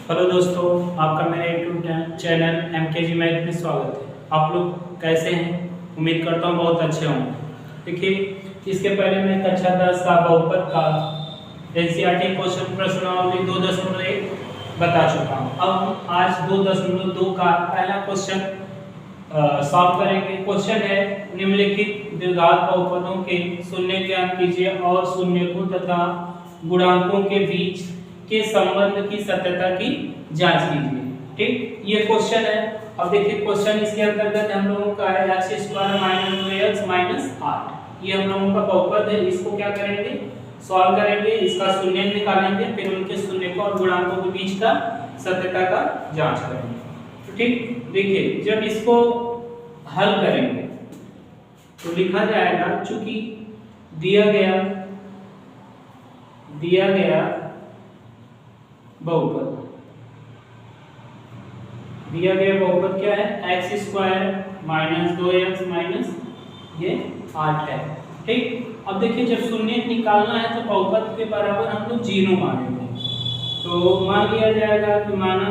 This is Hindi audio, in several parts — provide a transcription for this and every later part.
हेलो दोस्तों, आपका मेरे यूट्यूब चैनल MKG मैथ में स्वागत है। आप लोग कैसे हैं? उम्मीद करता हूँ बहुत अच्छे होंगे। देखिए, इसके पहले मैं कक्षा 10 का बहुपद का NCERT क्वेश्चन प्रश्नावली 2.1 बता चुका हूँ। अब हम आज 2.2 का पहला क्वेश्चन सॉल्व करेंगे। क्वेश्चन है, निम्नलिखित द्विघात बहुपदों के शून्य ज्ञात कीजिए और शून्यकों तथा गुणांकों के बीच के संबंध की सत्यता की जांच कीजिए। ठीक, ये क्वेश्चन है। अब देखिए, क्वेश्चन इसके अंतर्गत हम लोगों का है x² - 2x - 8। ये हम लोगों का बहुपद है। इसको क्या करेंगे? सॉल्व करेंगे, इसका शून्य निकालेंगे, फिर उनके शून्यकों और गुणांकों के बीच का सत्यता का जांच करेंगे। तो ठीक, देखिए, जब इसको हल करेंगे तो लिखा जाएगा, चूंकि दिया गया बहुपद क्या है? x² - 2x - ये 8 है। ठीक, अब देखिए, जब शून्य निकालना है तो बहुपद के बराबर हम लोग 0 मानेंगे। तो मान लिया जाएगा कि माना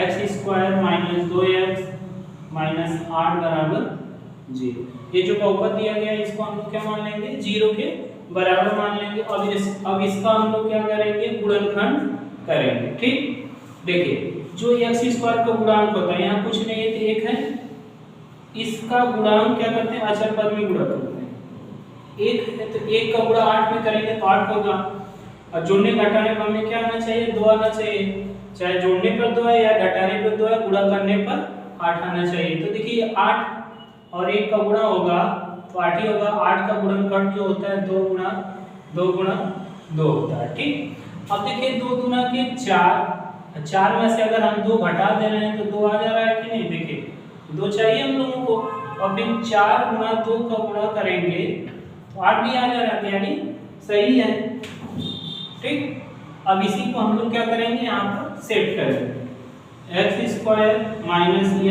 x² - 2x - 8 बराबर 0। ये जो बहुपद दिया गया है इसको हम लोग क्या मान लेंगे? 0 के बराबर मान लेंगे। अब इसका हम लोग क्या करेंगे? गुणनखंड करेंगे। ठीक, देखिए, जो x² का गुणांक होता है, यहाँ कुछ नहीं है तो 1 है। इसका गुणांक क्या करते हैं? अचर पद में गुणा करते हैं। 1 है तो 1 का गुणा 8 में करेंगे तो 8 होगा। और जोड़ने घटाने पर हमें क्या आना चाहिए? 2 आना चाहिए। चाहे जोड़ने पर 2 है या घटाने पर 2 है, गुणा करने पर 8 आना चाहिए। तो देखिए, 8 और 1 का गुणा होगा तो 8 ही होगा। 8 का गुणनखंड जो होता है 2 गुणा 2 होता है। ठीक, अब देखिए, 2 गुना के 4 में से अगर हम 2 घटा दे रहे हैं तो 2 आ जा रहा है कि नहीं? देखिए, 2 चाहिए हम लोगों को, और फिर 4 गुना 2 का गुणा करेंगे तो 8 भी आ जा रहा है, यानी सही है। ठीक, अब इसी को हम लोग क्या करेंगे? यहाँ पर सेट करेंगे। x² -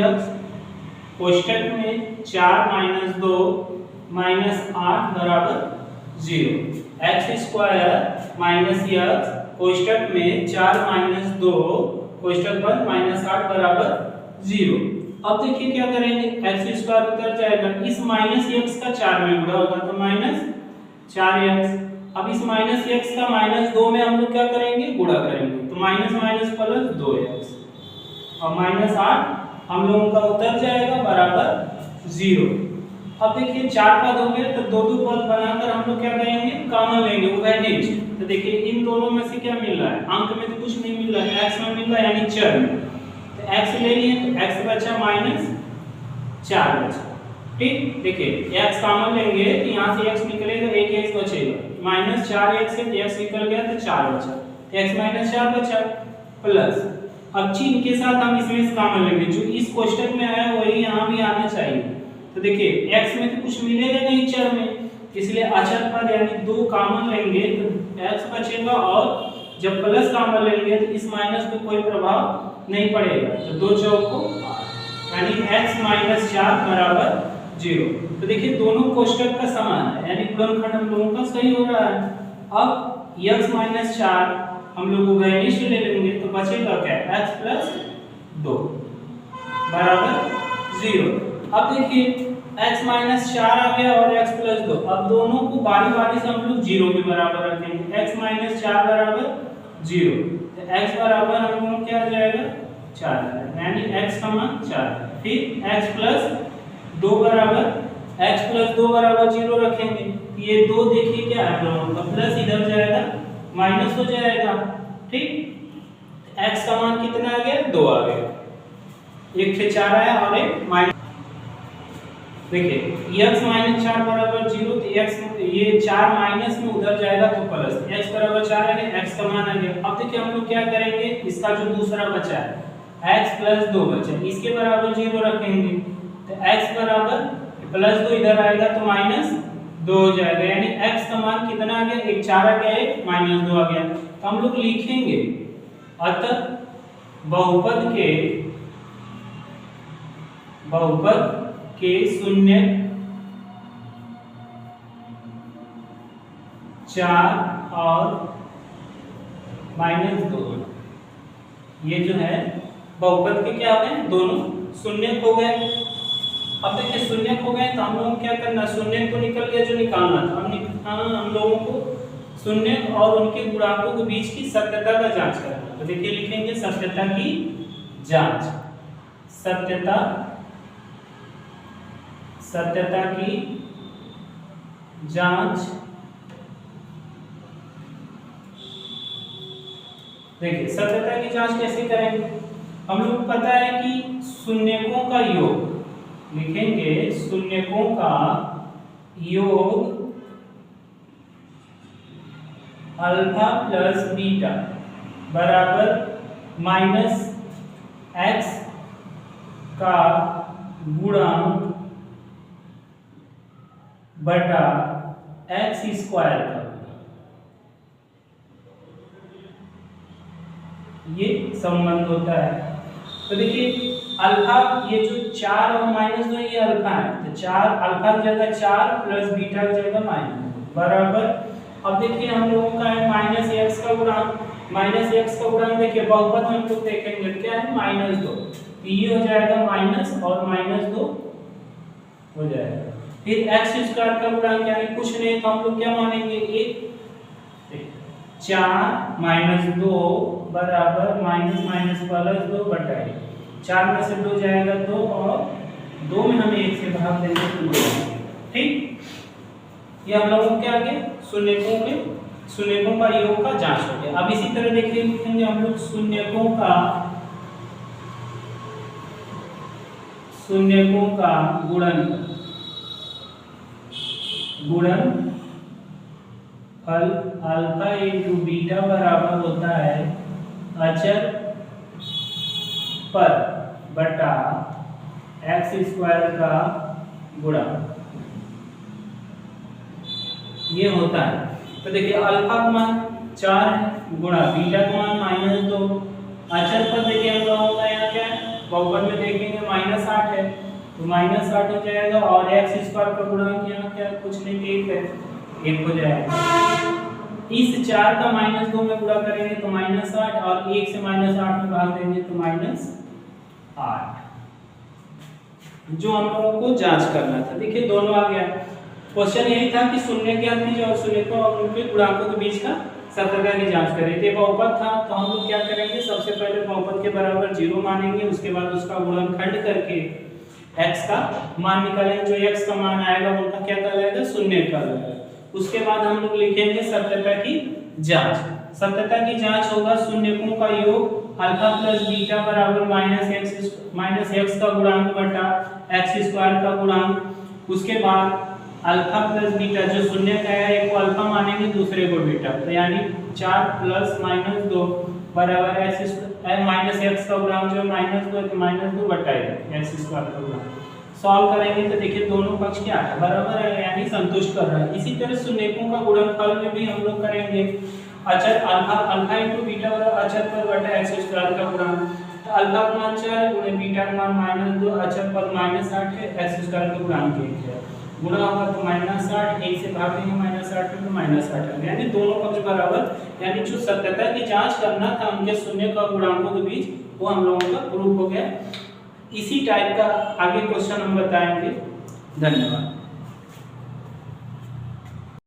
x कोष्टक में 4 - 2 - 8 बराबर 0। x² - x कोष्टक में 4 - 2 कोष्टक बंद -8 बराबर 0। अब देखिए क्या करेंगे? x² उतर जाएगा, इस -x का 4 में गुणा होगा तो -4x। अब इस -x का -2 में हम लोग क्या करेंगे? गुणा करेंगे तो माइनस प्लस 2x और -8 हम लोगों का उतर जाएगा बराबर 0। अब देखिए, 4 पद हो गए तो 2 पद बनाकर हम लोग क्या करेंगे? कॉमन लेंगे, उभयनिष्ठ। तो देखिए, इन दोनों में से क्या मिल रहा है? अंक में तो कुछ नहीं मिल रहा है, x में मिल रहा है, यानी चर में। तो x ले लिए तो x बचा -4 बचा। ठीक, देखिए, x कॉमन लेंगे तो यहाँ से x निकलेगा, एक x बचेगा। -4x से x निकल गया तो 4 बचा, x - 4 बचा प्लस। अब चिन्ह के साथ हम इसमें कॉमन लेंगे, जो इस कोष्टक में आया वही यहाँ भी आना चाहिए। तो देखिए, x में तो कुछ मिलेगा नहीं चर में, इसलिए अचर पद यानी 2 कॉमन लेंगे तो x बचेगा, और जब प्लस कॉमन लेंगे तो इस माइनस पे कोई प्रभाव नहीं पड़ेगा। तो 2 चौको 8 यानी x - 4 बराबर 0। तो देखिए, दोनों कोष्टक का समान है, यानी गुणनखंड हम लोगों का सही हो रहा है। अब x - 4 हम लोग उभयनिष्ठ ले लेंगे तो बचेगा क्या? x + 2 बराबर 0। अब देखिए, x - 4 आ गया और x + 2। अब दोनों को बारी-बारी से हम लोग 0 के बराबर रखेंगे। x - 4 बराबर 0, तो x बराबर हम लोग क्या आ जाएगा? 4, यानी x का मान 4। फिर x + 2 बराबर 0 रखेंगे। ये 2 देखिए क्या है, हम लोगों का प्लस इधर जाएगा, माइनस हो जाएगा। ठीक, x का मान कितना आ गया? 2 आ गया। 1 से 4 आया और एक माइनस। देखिए, x - 4 बराबर 0, तो x ये 4 माइनस में उधर जाएगा तो प्लस। x बराबर 4 है, x का मान आ गया। अब देखिए, हम लोग क्या करेंगे? इसका जो दूसरा बचा है x + 2 बचा, इसके बराबर 0 रखेंगे तो x बराबर +2 इधर आएगा तो -2 हो जाएगा, यानी x का मान कितना आ गया? एक 4 आ गया, एक -2 आ गया। तो हम लोग लिखेंगे, अतः बहुपद के शून्य 4 और -2 ये जो है बहुपद के क्या हो गए, दोनों शून्य हो गए। अब देखिए शून्य हो गए तो हम लोगों को क्या करना, शून्य तो निकल गया जो निकालना था, हम लोगों को शून्य और उनके गुणांकों के बीच की सत्यता का जांच करना। तो देखिए लिखेंगे सत्यता की जांच, सत्यता की जांच। देखिए सत्यता की जांच कैसे करेंगे, हम लोग को पता है कि शून्यकों का योग, लिखेंगे शून्यकों का योग अल्फा प्लस बीटा बराबर माइनस एक्स का गुणांक बटा एक्स स्क्वायर का, ये संबंध होता है। तो देखिए अल्फा, ये जो 4 और -2 ये अल्फा है, तो 4 अल्फा की जगह 4 प्लस बीटा की जगह माइनस बराबर। अब देखिए हम लोगों का है -x का गुणांक, -x का गुणांक देखिए बहुपद में हम लोग देखेंगे क्या है -2, तो ये हो जाएगा माइनस और -2 हो जाएगा। फिर x स्क्वायर का गुणांक यानी कुछ नहीं तो हम लोग क्या मानेंगे, 4 - 2 बराबर -2 बटा 1, 4 में से 2 जाएगा 2 और 2 में हमें 1 से भाग देंगे तो 2। ठीक, ये हम लोगों को क्या आ गया, शून्यकों का योग का जांच हो गया। अब इसी तरह देखिए लिखेंगे हम लोग शून्यकों का गुणनफल अल्फा इंटू बीटा बराबर होता है अचर पर बटा एक्स स्क्वायर का गुणा, ये होता है। तो देखिए अल्फा का मान 4 गुणा बीटा का मान -2, अचर पर देखिए हम लोगों का यहाँ क्या है, बहुपद में देखेंगे -8 है तो -8 हो जाएगा और एक्स स्क्वायर का गुणांक यहाँ क्या कुछ नहीं 1 है, 1 हो जाएगा। इस 4 का -2 में गुणा करेंगे तो -8 और 1 से -8 में भाग देंगे तो -8, जो हम लोगों को जांच करना था। देखिए दोनों आ गया। क्वेश्चन यही था कि शून्य ज्ञात कीजिए और शून्यकों और उनके गुणांकों के बीच का सत्यता की जांच करें। ये बहुपद था तो हम लोग क्या करेंगे, सबसे पहले बहुपद के बराबर 0 मानेंगे, उसके बाद उसका गुणनखंड करके x का मान निकालेंगे, जो x का मान आएगा उनका क्या कहलाएगा, शून्य कहलाएगा। उसके बाद हम लोग लिखेंगे सत्यता की जांच। सत्यता की जांच होगा शून्यकों का योग अल्फा प्लस बीटा बराबर -x का गुणांक बटा x स्क्वायर का गुणांक। उसके बाद अल्फा प्लस बीटा, जो शून्य का है एक को अल्फा मानेंगे दूसरे को बीटा, तो यानी 4 प्लस -2 बराबर -x का गुणांक जो -2 तो -2 बटा x स्क्वायर का गुणांक। सॉल्व करेंगे तो देखिए दोनों पक्ष क्या है, बराबर है यानी संतुष्ट कर रहा है। इसी तरह शून्यकों का गुणनफल में भी हम लोग करेंगे अचर अल्फा इंटू बीटा बराबर अचर पर बटा x स्क्वायर का गुणांक। तो अल्फा का मान 4 गुणे बीटा का मान -2, अचर पर -8 है, x स्क्वायर का गुणांक 1 है, गुणा होगा तो -8, 1 से भाग देंगे -8 में तो -8 यानी दोनों पक्ष बराबर। यानी जो सत्यता की जांच करना था उनके शून्य का गुणांकों के बीच, वो हम लोगों का प्रूफ हो गया। इसी टाइप का आगे क्वेश्चन हम बताएंगे। धन्यवाद।